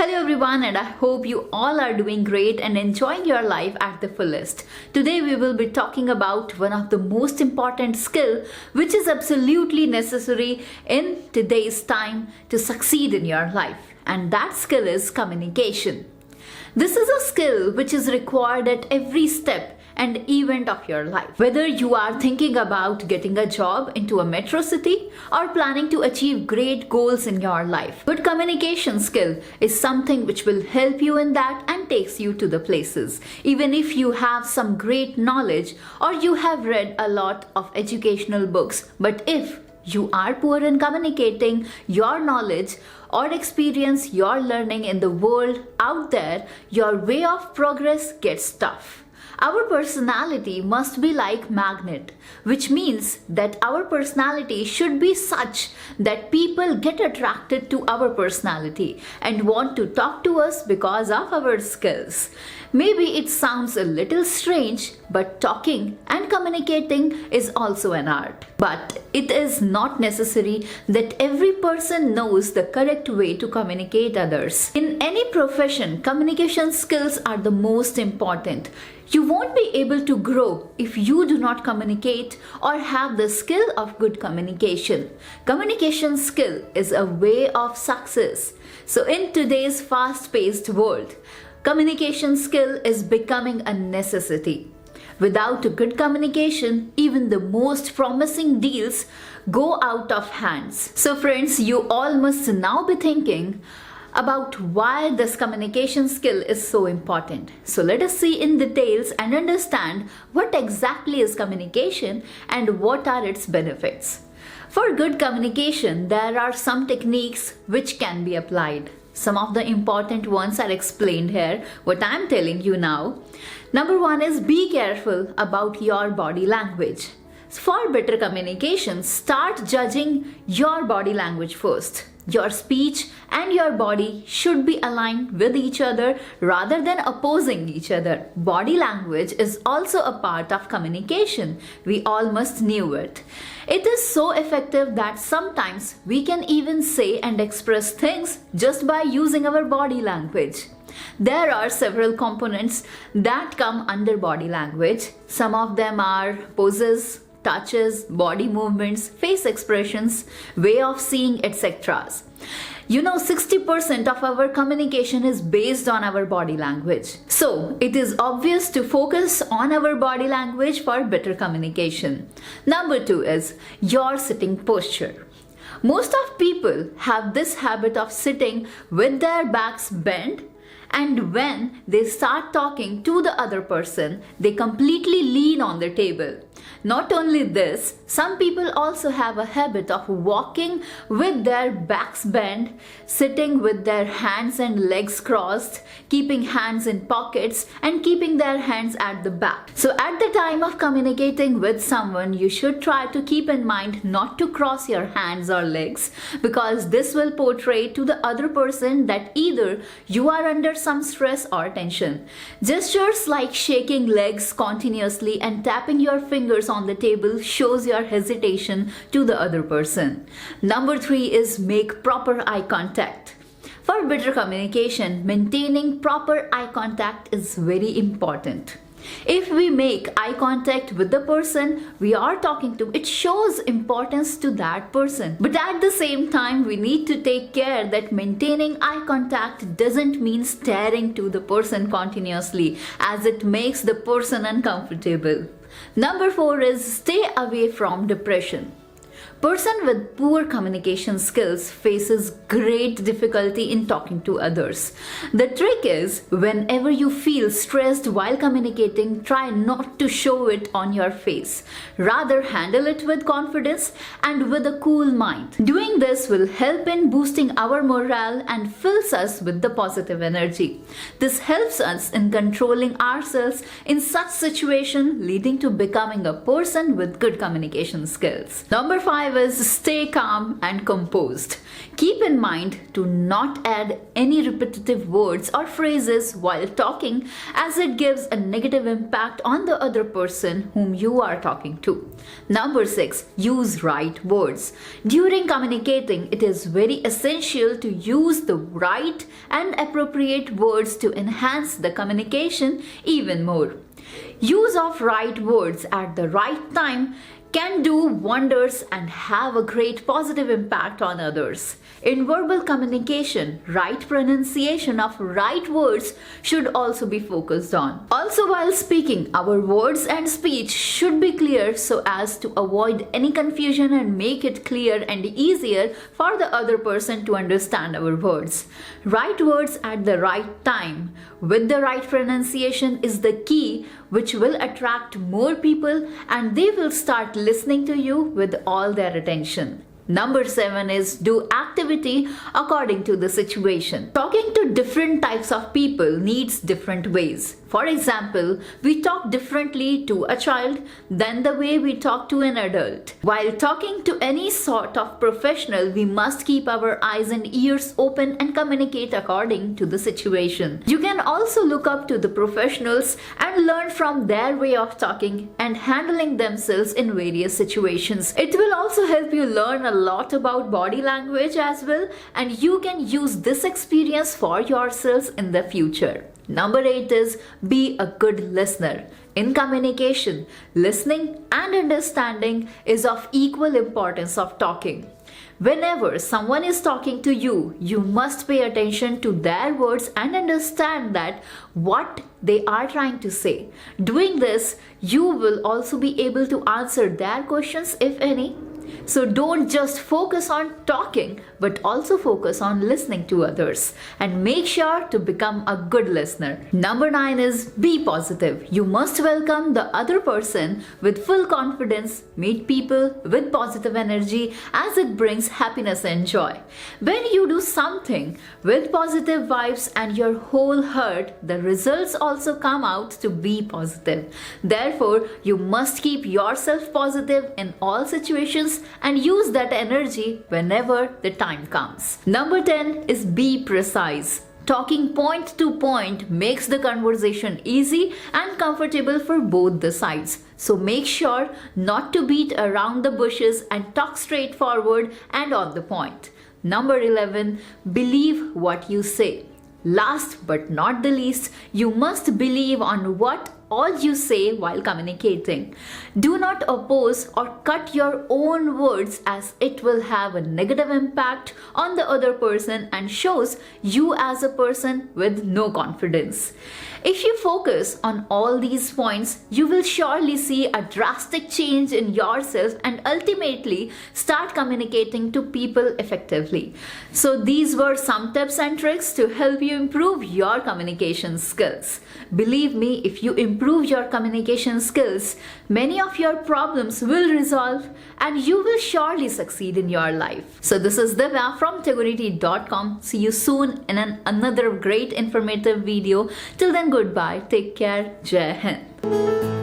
Hello everyone, and I hope you all are doing great and enjoying your life at the fullest. Today we will be talking about one of the most important skill which is absolutely necessary in today's time to succeed in your life, and that skill is communication. This is a skill which is required at every step and event of your life. Whether you are thinking about getting a job into a metro city or planning to achieve great goals in your life, good communication skill is something which will help you in that and takes you to the places. Even if you have some great knowledge or you have read a lot of educational books, but if you are poor in communicating your knowledge or experience your learning in the world out there, your way of progress gets tough. Our personality must be like magnet, which means that our personality should be such that people get attracted to our personality and want to talk to us because of our skills. Maybe it sounds a little strange, but talking and communicating is also an art. But it is not necessary that every person knows the correct way to communicate others. In any profession, communication skills are the most important. You won't be able to grow if you do not communicate or have the skill of good communication. Communication skill is a way of success. So in today's fast-paced world, communication skill is becoming a necessity. Without a good communication, even the most promising deals go out of hands. So friends, you all must now be thinking about why this communication skill is so important. So let us see in details and understand what exactly is communication and what are its benefits. For good communication, there are some techniques which can be applied. Some of the important ones are explained here, what I am telling you now. Number one is be careful about your body language. For better communication, start judging your body language first. Your speech and your body should be aligned with each other rather than opposing each other. Body language is also a part of communication. We all must know it. It is so effective that sometimes we can even say and express things just by using our body language. There are several components that come under body language. Some of them are poses, touches, body movements, face expressions, way of seeing, etc. 60% of our communication is based on our body language. So it is obvious to focus on our body language for better communication. Number two is your sitting posture. Most of people have this habit of sitting with their backs bent, and when they start talking to the other person, they completely lean on the table. Not only this, some people also have a habit of walking with their backs bent, sitting with their hands and legs crossed, keeping hands in pockets and keeping their hands at the back. So at the time of communicating with someone, you should try to keep in mind not to cross your hands or legs, because this will portray to the other person that either you are under some stress or tension. Gestures like shaking legs continuously and tapping your fingers on the table shows your hesitation to the other person. Number three is make proper eye contact. For better communication, maintaining proper eye contact is very important. If we make eye contact with the person we are talking to, it shows importance to that person. But at the same time, we need to take care that maintaining eye contact doesn't mean staring to the person continuously, as it makes the person uncomfortable. Number four is stay away from depression. Person with poor communication skills faces great difficulty in talking to others. The trick is, whenever you feel stressed while communicating, try not to show it on your face. Rather, handle it with confidence and with a cool mind. Doing this will help in boosting our morale and fills us with the positive energy. This helps us in controlling ourselves in such situation, leading to becoming a person with good communication skills. Number five 5 is stay calm and composed. Keep in mind to not add any repetitive words or phrases while talking, as it gives a negative impact on the other person whom you are talking to. Number 6, use right words. During communicating, it is very essential to use the right and appropriate words to enhance the communication even more. Use of right words at the right time can do wonders and have a great positive impact on others. In verbal communication, right pronunciation of right words should also be focused on. Also, while speaking, our words and speech should be clear so as to avoid any confusion and make it clear and easier for the other person to understand our words. Right words at the right time with the right pronunciation is the key, which will attract more people and they will start listening to you with all their attention. Number 7 is do activity according to the situation. Talking to different types of people needs different ways. For example, we talk differently to a child than the way we talk to an adult. While talking to any sort of professional, we must keep our eyes and ears open and communicate according to the situation. You can also look up to the professionals and learn from their way of talking and handling themselves in various situations. It will also help you learn a lot about body language as well, and you can use this experience for yourselves in the future. Number 8 is be a good listener. In communication, listening and understanding is of equal importance of talking. Whenever someone is talking to you, you must pay attention to their words and understand that what they are trying to say. Doing this, you will also be able to answer their questions if any. So don't just focus on talking, but also focus on listening to others and make sure to become a good listener. Number 9 is be positive. You must welcome the other person with full confidence. Meet people with positive energy as it brings happiness and joy. When you do something with positive vibes and your whole heart, the results also come out to be positive. Therefore, you must keep yourself positive in all situations and use that energy whenever the time comes. Number 10 is be precise. Talking point to point makes the conversation easy and comfortable for both the sides. So make sure not to beat around the bushes and talk straightforward and on the point. Number 11, believe what you say. Last but not the least, you must believe on what all you say while communicating. Do not oppose or cut your own words, as it will have a negative impact on the other person and shows you as a person with no confidence. If you focus on all these points, you will surely see a drastic change in yourself and ultimately start communicating to people effectively. So these were some tips and tricks to help you improve your communication skills. Believe me, if you improve your communication skills, many of your problems will resolve and you will surely succeed in your life. So this is Divya from Tegurity.com. See you soon in another great informative video. Till then, goodbye. Take care. Jai Hind.